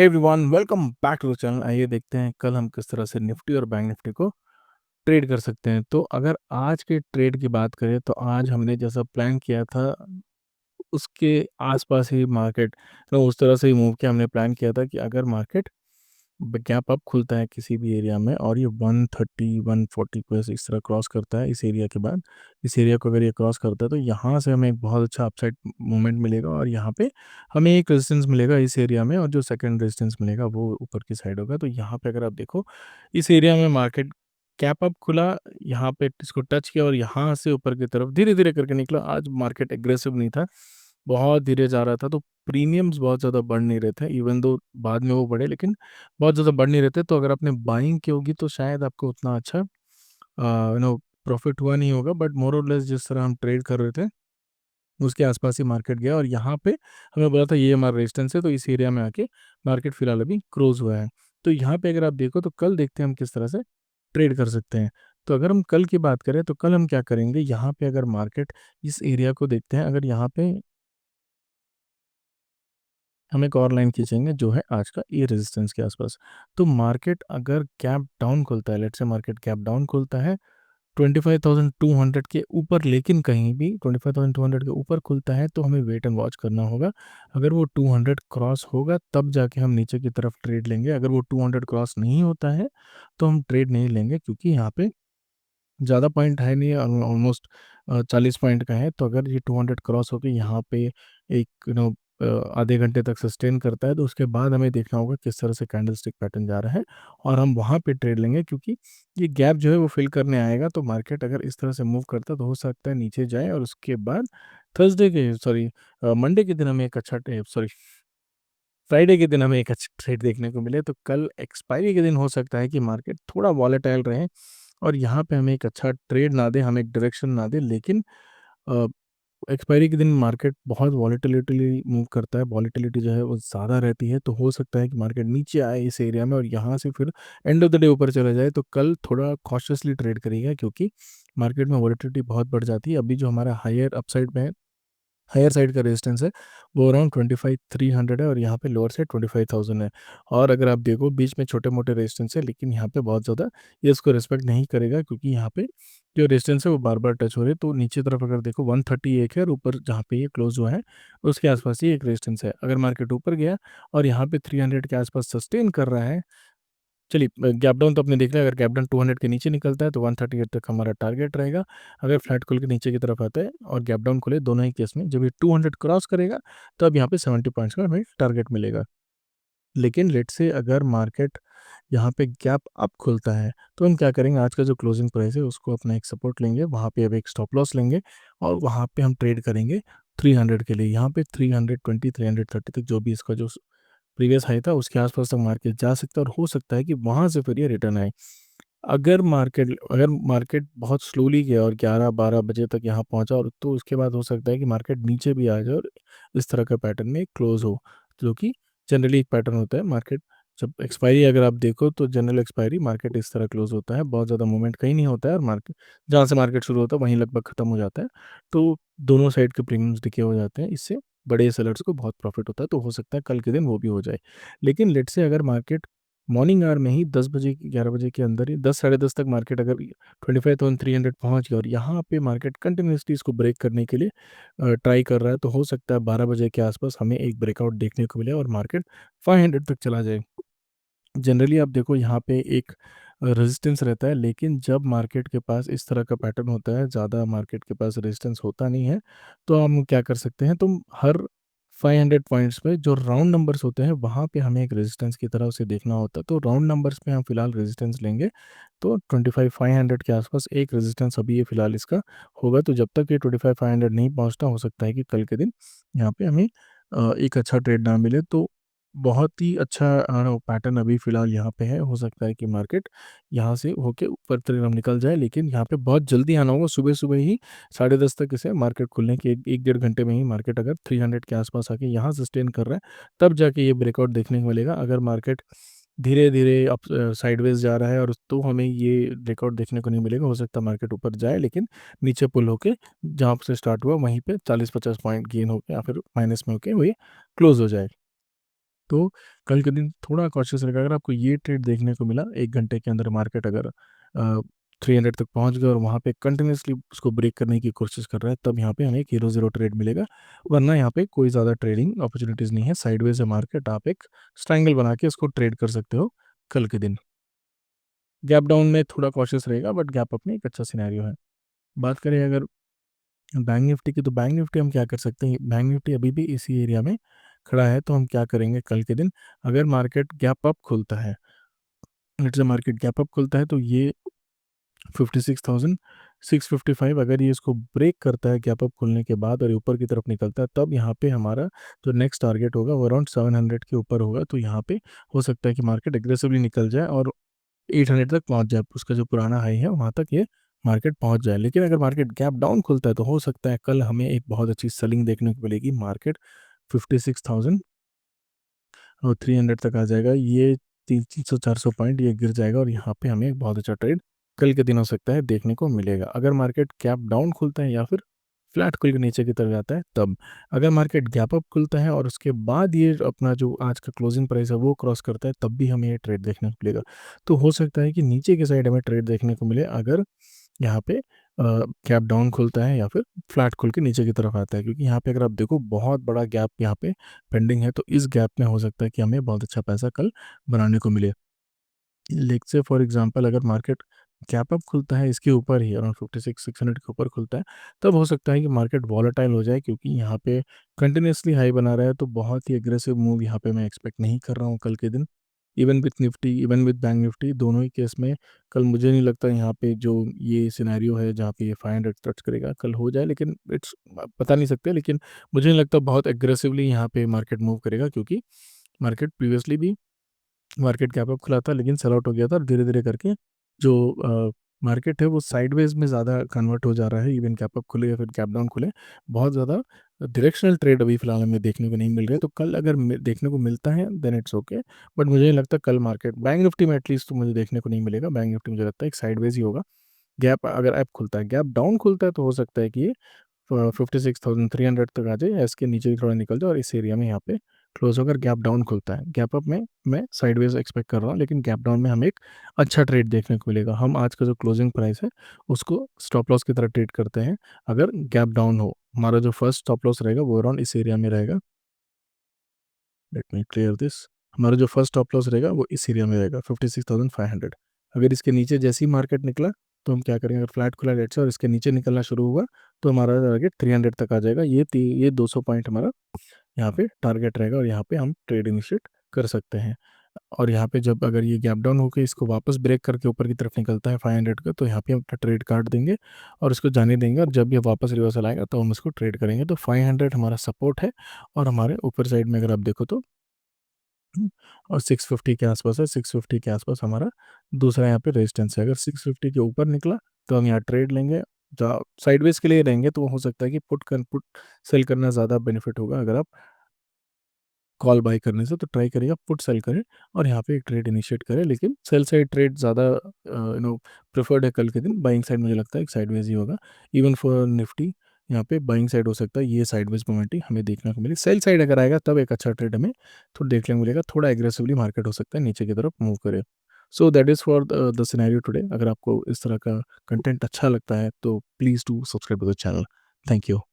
Hey everyone, welcome back to the channel. आइए देखते हैं कल हम किस तरह से निफ्टी और बैंक निफ्टी को ट्रेड कर सकते हैं। तो अगर आज के ट्रेड की बात करें तो आज हमने जैसा प्लान किया था उसके आसपास ही मार्केट उस तरह से ही मूव किया। हमने प्लान किया था कि अगर मार्केट गैप अप खुलता है किसी भी एरिया में और ये 130 140 को इस तरह क्रॉस करता है इस एरिया के बाद, इस एरिया को अगर ये क्रॉस करता है तो यहाँ से हमें एक बहुत अच्छा अपसाइड मूवमेंट मिलेगा और यहाँ पे हमें एक रेजिस्टेंस मिलेगा इस एरिया में, और जो सेकंड रेजिस्टेंस मिलेगा वो ऊपर की साइड होगा। तो यहाँ पे अगर आप देखो इस एरिया में मार्केट कैप अप खुला, यहाँ पे इसको टच किया और यहाँ से ऊपर की तरफ धीरे धीरे करके निकला। आज मार्केट एग्रेसिव नहीं था, बहुत धीरे जा रहा था, तो प्रीमियम्स बहुत ज़्यादा बढ़ नहीं रहे थे। इवन दो बाद में वो बढ़े लेकिन बहुत ज़्यादा बढ़ नहीं रहे थे। तो अगर आपने बाइंग की होगी तो शायद आपको उतना अच्छा प्रॉफिट हुआ नहीं होगा, बट मोर और लेस जिस तरह हम ट्रेड कर रहे थे उसके आसपास ही मार्केट गया और यहाँ पे हमें बोला था ये हमारा रेजिस्टेंस है, तो इस एरिया में आके मार्केट फिलहाल अभी क्लोज हुआ है। तो यहाँ पे अगर आप देखो तो कल देखते हैं हम किस तरह से ट्रेड कर सकते हैं। तो अगर हम कल की बात करें तो कल हम क्या करेंगे, यहाँ पे अगर मार्केट इस एरिया को देखते हैं, अगर यहाँ पे हम एक और लाइन खींचेंगे जो है आज का ये रेजिस्टेंस के आसपास। तो मार्केट अगर गैप डाउन खुलता है, let's say market gap down खुलता है 25,200 के ऊपर, लेकिन कहीं भी 25,200 के ऊपर खुलता है तो हमें वेट एंड वॉच करना होगा। अगर वो 200 क्रॉस होगा तब जाके हम नीचे की तरफ ट्रेड लेंगे। अगर वो 200 क्रॉस नहीं होता है तो हम ट्रेड नहीं लेंगे, क्योंकि यहाँ पे ज़्यादा पॉइंट है नहीं, ऑलमोस्ट 40 पॉइंट का है। तो अगर ये 200 क्रॉस होकर यहाँ पे एक आधे घंटे तक सस्टेन करता है तो उसके बाद हमें देखना होगा किस तरह से कैंडलस्टिक पैटर्न जा रहा है और हम वहाँ पे ट्रेड लेंगे, क्योंकि ये गैप जो है वो फिल करने आएगा। तो मार्केट अगर इस तरह से मूव करता है तो हो सकता है नीचे जाए और उसके बाद थर्सडे के सॉरी मंडे के दिन हमें एक अच्छा सॉरी फ्राइडे के दिन हमें एक अच्छा ट्रेड देखने को मिले। तो कल एक्सपायरी के दिन हो सकता है कि मार्केट थोड़ा वॉलेटाइल रहे और यहाँ पे हमें एक अच्छा ट्रेड ना दे, हमें एक डायरेक्शन ना दे। लेकिन एक्सपायरी के दिन मार्केट बहुत वॉलेटिलिटी मूव करता है, वॉलेटिलिटी जो है वो ज़्यादा रहती है। तो हो सकता है कि मार्केट नीचे आए इस एरिया में और यहाँ से फिर एंड ऑफ द डे ऊपर चला जाए। तो कल थोड़ा कॉशियसली ट्रेड करिएगा, क्योंकि मार्केट में वॉलेटिलिटी बहुत बढ़ जाती है। अभी जो हमारा हायर अपसाइड में है, हायर साइड का रेजिस्टेंस है वो अराउंड 25,300 है और यहाँ पे लोअर साइड 25,000 है। और अगर आप देखो बीच में छोटे मोटे रेजिस्टेंस है, लेकिन यहाँ पे बहुत ज़्यादा ये इसको रिस्पेक्ट नहीं करेगा, क्योंकि यहाँ पे जो रेजिस्टेंस है वो बार बार टच हो रहे हैं। तो नीचे तरफ अगर देखो 130 एक है और ऊपर जहाँ पे ये क्लोज हुआ है उसके आसपास ही एक रेजिस्टेंस है। अगर मार्केट ऊपर गया और यहाँ पे 300 के आसपास सस्टेन कर रहा है, चलिए गैप डाउन तो आपने देख लिया। अगर गैप डाउन 200 के नीचे निकलता है तो 138 तक हमारा टारगेट रहेगा। अगर फ्लैट खुल के नीचे की तरफ आता है और गैप डाउन खुले, दोनों ही केस में जब ये 200 क्रॉस करेगा तो अब यहाँ पे 70 पॉइंट्स का हमें टारगेट मिलेगा। लेकिन लेट से अगर मार्केट यहाँ पे गैप अप खुलता है तो हम क्या करेंगे, आज का जो क्लोजिंग प्राइस है उसको अपना एक सपोर्ट लेंगे, वहाँ पे अब एक स्टॉप लॉस लेंगे और वहाँ पे हम ट्रेड करेंगे 300 के लिए। यहाँ पे 320 330 तक जो भी इसका जो प्रीवियस हाई था उसके आसपास तक मार्केट जा सकता है और हो सकता है कि वहाँ से फिर ये रिटर्न आए। अगर मार्केट बहुत स्लोली गया और 11-12 बजे तक यहाँ पहुँचा, और तो उसके बाद हो सकता है कि मार्केट नीचे भी आ जाए और इस तरह का पैटर्न में क्लोज हो, जो कि जनरली एक पैटर्न होता है। मार्केट जब एक्सपायरी अगर आप देखो तो जनरल एक्सपायरी मार्केट इस तरह क्लोज होता है, बहुत ज़्यादा मूवमेंट कहीं नहीं होता है और मार्केट जहाँ से मार्केट शुरू होता है वहीं लगभग खत्म हो जाता है। तो दोनों साइड के प्रीमियम्स डिके हो जाते हैं, इससे बड़े सेलर्स को बहुत प्रॉफिट होता है। तो हो सकता है कल के दिन वो भी हो जाए। लेकिन लेट से अगर मार्केट मॉर्निंग आवर में ही 10 बजे 11 बजे के अंदर ही 10 साढ़े 10 तक मार्केट अगर 25,300 पहुंच गया और यहाँ पे मार्केट कंटिन्यूसली इसको ब्रेक करने के लिए ट्राई कर रहा है, तो हो सकता है 12 बजे के आसपास हमें एक ब्रेकआउट देखने को मिले और मार्केट 500 तक चला जाए। जनरली आप देखो यहाँ पे एक रेजिस्टेंस रहता है, लेकिन जब मार्केट के पास इस तरह का पैटर्न होता है, ज़्यादा मार्केट के पास रेजिस्टेंस होता नहीं है, तो हम क्या कर सकते हैं, तुम हर 500 पॉइंट्स पे जो राउंड नंबर्स होते हैं वहाँ पे हमें एक रेजिस्टेंस की तरह उसे देखना होता है। तो राउंड नंबर्स पे हम फिलहाल रेजिस्टेंस लेंगे। तो 25,500 के आसपास एक रेजिस्टेंस अभी ये फिलहाल इसका होगा। तो जब तक ये 25,500 नहीं पहुँचता, हो सकता है कि कल के दिन यहाँ पे हमें एक अच्छा ट्रेड ना मिले। तो बहुत ही अच्छा पैटर्न अभी फ़िलहाल यहाँ पे है। हो सकता है कि मार्केट यहाँ से होके ऊपर तरफ हम निकल जाए, लेकिन यहाँ पे बहुत जल्दी आना होगा। सुबह-सुबह ही 10:30 तक इसे मार्केट खुलने के 1 डेढ़ घंटे में ही मार्केट अगर 300 के आस-पास आके यहाँ सस्टेन कर रहा है, तब जाके ये ब्रेकआउट देखने को मिलेगा। अगर मार्केट धीरे-धीरे साइडवेज़ जा रहा है और तो हमें ये ब्रेकआउट देखने को नहीं मिलेगा। हो सकता है मार्केट ऊपर जाए, लेकिन नीचे पुल होके जहाँ से स्टार्ट हुआ वहीं पे 40-50 पॉइंट गेन होके या फिर माइनस में होके वो ये क्लोज़ हो जाए। तो कल के दिन थोड़ा कॉशियस रहेगा। अगर आपको ये ट्रेड देखने को मिला 1 घंटे के अंदर मार्केट अगर 300 तक पहुँच गया और वहाँ पे कंटिन्यूअसली उसको ब्रेक करने की कोशिश कर रहा है, तब यहाँ पे हमें एक हीरो ज़ीरो ट्रेड मिलेगा। वरना यहाँ पे कोई ज़्यादा ट्रेडिंग अपॉर्च्युनिटीज़ नहीं है। साइडवेज़ है मार्केट, आप एक ट्रायंगल बना के इसको ट्रेड कर सकते हो कल के दिन। गैप डाउन में थोड़ा कॉशियस रहेगा, बट गैप अप में एक अच्छा सिनेरियो है। बात करें अगर बैंक निफ्टी की, तो बैंक निफ्टी हम क्या कर सकते हैं, बैंक निफ्टी अभी भी इसी एरिया में खड़ा है। तो हम क्या करेंगे कल के दिन, अगर मार्केट गैप अप खुलता है, let's say market gap up खुलता है, तो ये 56,655 अगर ये इसको ब्रेक करता है गैप अप खुलने के बाद और ये ऊपर की तरफ निकलता है, तब यहाँ पे हमारा जो नेक्स्ट टारगेट होगा वो अराउंड 700 के ऊपर होगा। तो यहाँ पे हो सकता है कि मार्केट एग्रेसिवली निकल जाए और 800 तक पहुँच जाए, उसका जो पुराना हाई है वहाँ तक ये मार्केट पहुँच जाए। लेकिन अगर मार्केट गैप डाउन खुलता है, तो हो सकता है कल हमें एक बहुत अच्छी सेलिंग देखने को मिलेगी। मार्केट 56,000 और 300 तक आ जाएगा। ये 300-400 पॉइंट ये गिर जाएगा और यहाँ पे हमें एक बहुत अच्छा ट्रेड कल के दिन हो सकता है देखने को मिलेगा। अगर मार्केट गैप डाउन खुलता है या फिर फ्लैट खुल के नीचे की तरफ जाता है तब। अगर मार्केट गैप अप खुलता है और उसके बाद ये अपना जो आज का क्लोजिंग प्राइस है वो क्रॉस करता है, तब भी हमें ये ट्रेड देखने को मिलेगा। तो हो सकता है कि नीचे की साइड हमें ट्रेड देखने को मिले, अगर यहाँ पे गैप डाउन खुलता है या फिर फ्लैट खुल के नीचे की तरफ आता है। क्योंकि यहाँ पे अगर आप देखो बहुत बड़ा गैप यहाँ पे पेंडिंग है, तो इस गैप में हो सकता है कि हमें बहुत अच्छा पैसा कल बनाने को मिले। लेट से फॉर एग्जांपल अगर मार्केट गैप अप खुलता है इसके ऊपर ही अराउंड 56,600 के ऊपर खुलता है, तब हो सकता है कि मार्केट वॉलेटाइल हो जाए, क्योंकि यहाँ पे कंटिन्यूसली हाई बना रहा है। तो बहुत ही एग्रेसिव मूव यहाँ पे मैं एक्सपेक्ट नहीं कर रहा हूँ कल के दिन। Even with Nifty, even with bank Nifty, दोनों ही केस में कल मुझे नहीं लगता यहाँ पे जो ये सिनेरियो है जहाँ पे ये 500 टच करेगा कल हो जाए। लेकिन इट्स बता नहीं सकते, लेकिन मुझे नहीं लगता बहुत एग्रेसिवली यहाँ पे मार्केट मूव करेगा, क्योंकि मार्केट प्रीवियसली भी मार्केट गैप अप खुला था लेकिन सेल आउट हो गया था, और धीरे धीरे करके जो मार्केट है वो साइडवेज में ज़्यादा कन्वर्ट हो जा रहा है। इवन गैप अप खुले या फिर गैप डाउन खुले, बहुत ज़्यादा डायरेक्शनल ट्रेड अभी फिलहाल हमें देखने को नहीं मिल रहे। तो कल अगर देखने को मिलता है देन इट्स ओके, बट मुझे नहीं लगता कल मार्केट बैंक निफ्टी में एटलीस्ट तो मुझे देखने को नहीं मिलेगा। बैंक निफ्टी मुझे लगता है एक साइडवेज ही होगा। गैप अगर ऐप खुलता है, गैप डाउन खुलता है, तो हो सकता है कि ये 56,300 तक आ जाए या इसके नीचे थोड़ा निकल जाए और इस एरिया में यहाँ पे क्लोज होकर गैप डाउन खुलता है। गैप अप में मैं साइडवेज एक्सपेक्ट कर रहा हूँ, लेकिन गैप डाउन में हमें एक अच्छा ट्रेड देखने को मिलेगा। हम आज का जो क्लोजिंग प्राइस है उसको स्टॉप लॉस की तरह ट्रेड करते हैं। अगर गैप डाउन हो, हमारा जो फर्स्ट स्टॉप लॉस रहेगा वो अराउंड इस एरिया में रहेगा। Let me clear this. हमारा जो फर्स्ट स्टॉप लॉस रहेगा वो इस एरिया में रहेगा 56,500। अगर इसके नीचे जैसे ही मार्केट निकला, तो हम क्या करेंगे, अगर फ्लैट खुला लेट से और इसके नीचे निकलना शुरू हुआ, तो हमारा टारगेट 300 तक आ जाएगा। ये 200 पॉइंट हमारा यहाँ पे टारगेट रहेगा और यहाँ पे हम ट्रेड इनिशिएट कर सकते हैं। और यहाँ पे जब अगर ये गैप डाउन होकर इसको वापस ब्रेक करके ऊपर की तरफ निकलता है 500 का, तो यहाँ पे हम ट्रेड काट देंगे और इसको जाने देंगे, और जब ये वापस रिवर्सल आएगा तो हम इसको ट्रेड करेंगे। तो 500 हमारा सपोर्ट है, और हमारे ऊपर साइड में अगर आप देखो तो और 650 के आसपास है। 650 के आसपास हमारा दूसरा यहाँ पे रेजिस्टेंस है। अगर 650 के ऊपर निकला तो हम यहाँ ट्रेड लेंगे। साइडवेज के लिए रहेंगे तो हो सकता है कि पुट सेल करना ज़्यादा बेनिफिट होगा। अगर आप कॉल बाई करने से, तो ट्राई करिएगा पुट सेल करें और यहाँ पे एक ट्रेड इनिशिएट करें। लेकिन सेल साइड ट्रेड ज़्यादा प्रेफर्ड है कल के दिन। बाइंग साइड मुझे लगता है एक साइडवेज ही होगा। इवन फॉर निफ्टी यहाँ पे बाइंग साइड हो सकता है, ये साइडवेज मोमेंट ही हमें देखने को मिले। सेल साइड अगर आएगा तब एक अच्छा ट्रेड हमें तो देखने को मिलेगा। थोड़ा एग्रेसिवली मार्केट हो सकता है नीचे की तरफ मूव करे। So that is for the scenario today. अगर आपको इस तरह का कंटेंट अच्छा लगता है तो please do subscribe to the channel. Thank you.